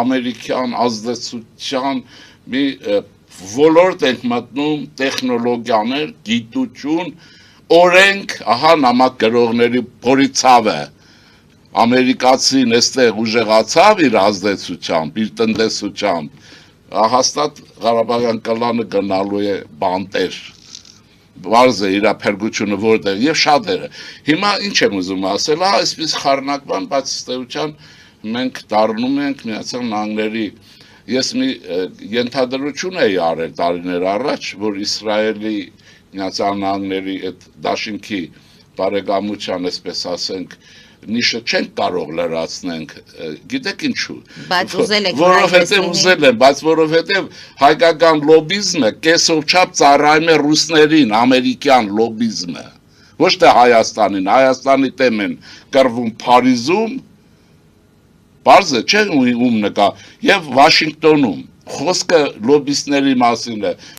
ամերիկյան ազդեցության մի ոլորտ ենք մտնում, տեխնոլոգիաներ, գիտություն, օրենք, ահա նամակ գրողների փորի ցավը, ամերիկացին այստեղ ուժեղացավ իր ազդեցությամբ, իր տնտեսությամբ, հաստատ Ղարաբաղյան կլանը գնալու է բանտեր, բարձ է իր փրկությունը որտեղ եւ շատերը։ Հիմա ինչ եմ ուզում ասել, այսպես խառնակման, բայց ըստեյության մենք դառնում ենք Միացյալ Նահանգների Ես մի ենթադրություն էի արել տարիներ առաջ, որ Իսրայելի Միացյալ Նահանգների այդ դաշինքի բարեկամության, այսպես ասենք, նիշը չենք կարող լրացնենք, գիտեք ինչու։ Բայց ուզել եք Որովհետև ուզել եմ, բայց որովհետև հայկական լոբիզմը կեսով չափ ծառայում է ռուսներին, ամերիկյան լոբիզմը, ոչ թե Հայաստանին, Հայաստանի դեմ են կռվում Փարիզում, բարձ է, չէ՞ ում նկա, եւ Վաշինգտոնում, խոսքը լոբիստների մասին է,